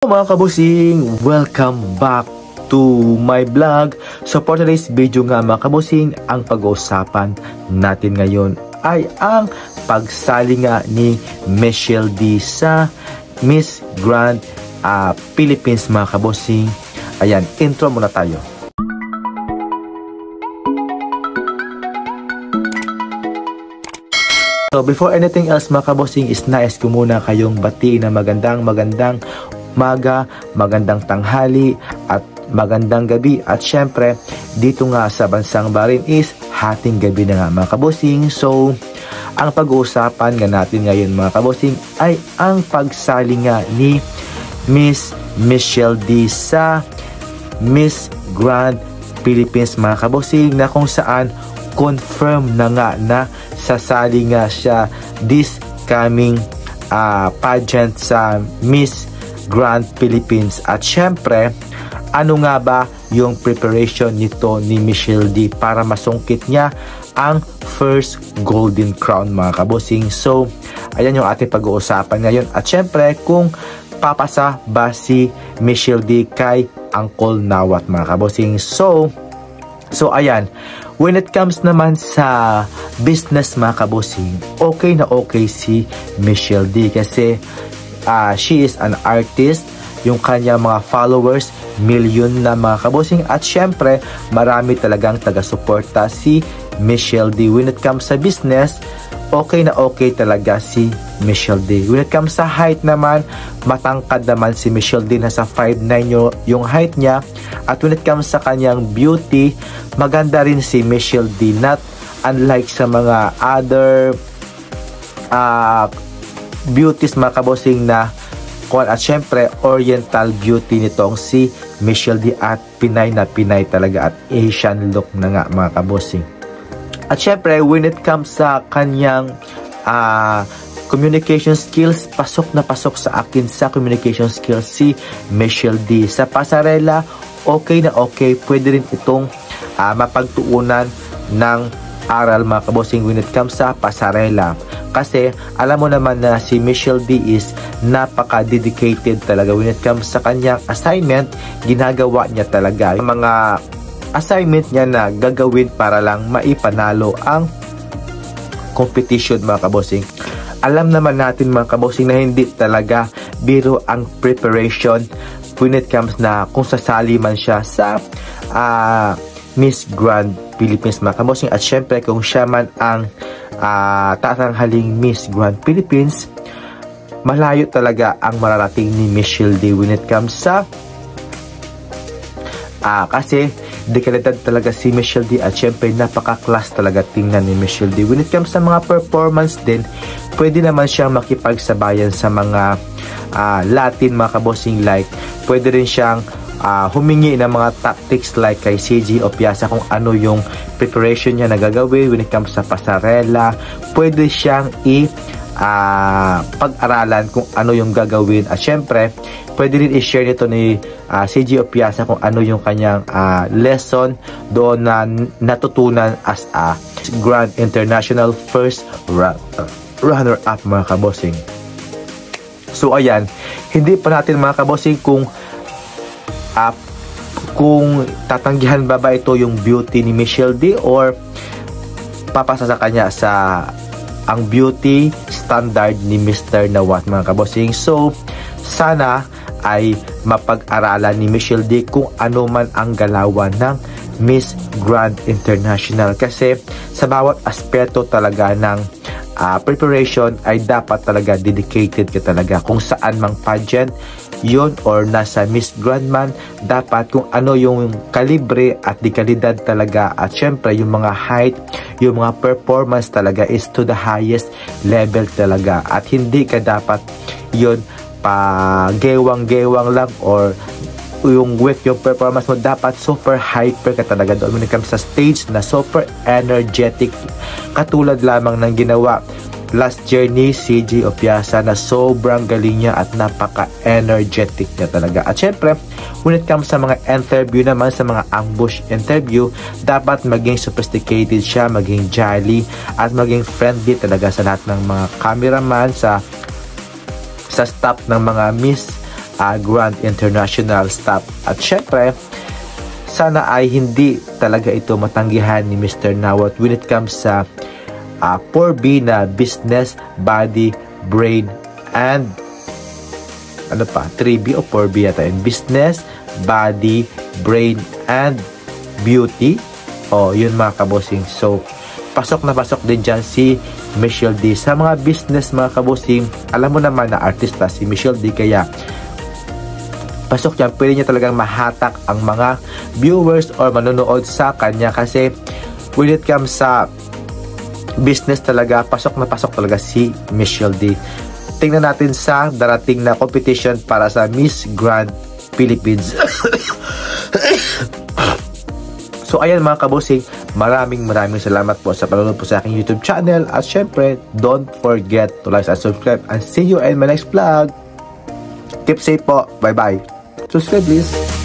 Mga kabusing, welcome back to my vlog. So for today's video nga mga kabusing, ang pag-uusapan natin ngayon ay ang pagsali nga ni Michelle D sa Miss Grand Philippines mga kabusing. Ayan, intro muna tayo. So before anything else mga kabusing, is nais ko muna kayong batiin na magandang umaga, magandang tanghali at magandang gabi. At syempre dito nga sa bansang Bahrain is hating gabi na nga mga kabusing. So ang pag-uusapan nga natin ngayon mga kabusing ay ang pagsali nga ni Miss Michelle D sa Miss Grand Philippines mga kabusing, na kung saan confirm na nga na sasali nga siya this coming pageant sa Miss Grand Philippines. At syempre, ano nga ba yung preparation nito ni Michelle D para masungkit niya ang first golden crown mga kabusing? So, ayan yung ating pag-uusapan ngayon. At syempre, kung papasa ba si Michelle D kay Uncle Nawat mga kabusing? So ayan, when it comes naman sa business mga kabusing, okay na okay si Michelle D kasi she is an artist. Yung kanya mga followers, million na mga kabusing. At syempre, marami talagang taga-suporta si Michelle D. When it comes sa business, okay na okay talaga si Michelle D. When it comes sa height naman, matangkad naman si Michelle D. Nasa 5'9" yung height niya. At when it comes sa kanyang beauty, maganda rin si Michelle D. Not unlike sa mga other beauties mga kabusing na at syempre oriental beauty nitong si Michelle D. At Pinay na Pinay talaga at Asian look na nga mga kabusing. At syempre when it comes sa kanyang communication skills, pasok na pasok sa akin sa communication skills si Michelle D. Sa pasarela, okay na okay, pwede rin itong mapagtuunan ng aral mga kabusing when it comes sa pasarela. Kasi alam mo naman na si Michelle D is napaka-dedicated talaga when it comes sa kanyang assignment. Ginagawa niya talaga yung mga assignment niya na gagawin para lang maipanalo ang competition mga kabusing. Alam naman natin mga kabusing na hindi talaga biro ang preparation when it comes na kung sasali man siya sa Miss Grand Philippines mga kabusing. At syempre kung siya man ang tatanghaling Miss Grand Philippines, malayo talaga ang mararating ni Michelle D when it comes sa kasi dekalidad talaga si Michelle D. At syempre napaka-class talaga tingnan ni Michelle D. When it comes sa mga performance din, pwede naman siyang makipagsabayan sa mga Latin mga kabosing, like pwede rin siyang humingi ng mga tactics like kay CG Opiasa kung ano yung preparation niya na gagawin when it comes sa pasarela. Pwede siyang pag-aralan kung ano yung gagawin. At syempre pwede rin i-share nito ni CG Opiasa kung ano yung kanyang lesson doon na natutunan as a Grand International first runner-up mga kabosing. So ayan, hindi pa natin mga kabosing kung tatanggihan ba ito yung beauty ni Michelle D or papasa sa kanya sa ang beauty standard ni Mr. Nawat mga kabosing. So sana ay mapag-aralan ni Michelle D kung ano man ang galawan ng Miss Grand International, kasi sa bawat aspeto talaga ng preparation ay dapat talaga dedicated ka talaga. Kung saan mang pageant yun or nasa Miss Grand man, dapat kung ano yung kalibre at dekalidad talaga. At syempre yung mga height, yung mga performance talaga is to the highest level talaga. At hindi ka dapat yun pa gewang-gewang lang or yung weak yung performance mo. Dapat super hyper ka talaga doon when it comes sa stage na super energetic, katulad lamang ng ginawa last year ni CG Opiasa na sobrang galing niya at napaka-energetic niya talaga. At syempre when it comes sa mga interview naman, sa mga ambush interview, dapat maging sophisticated siya, maging jolly at maging friendly talaga sa lahat ng mga cameraman, sa staff ng mga Miss Grand International staff. At syempre, sana ay hindi talaga ito matanggihan ni Mr. Nawat when it comes sa 4B na business, body, brain, and 3B o 4B yata yun. Business, body, brain, and beauty. Yun mga kabosing. So, pasok na pasok din dyan si Michelle D. Sa mga business mga kabosing, alam mo naman na artista si Michelle D. Kaya, pasok yan, pwede niya talagang mahatak ang mga viewers or manonood sa kanya. Kasi, when it comes sa business talaga, pasok na pasok talaga si Michelle D. Tingnan natin sa darating na competition para sa Miss Grand Philippines. So ayan mga kabosing, maraming salamat po sa panonood po sa aking YouTube channel. At syempre, don't forget to like and subscribe. And see you in my next vlog. Keep safe po. Bye bye. Subscribe please.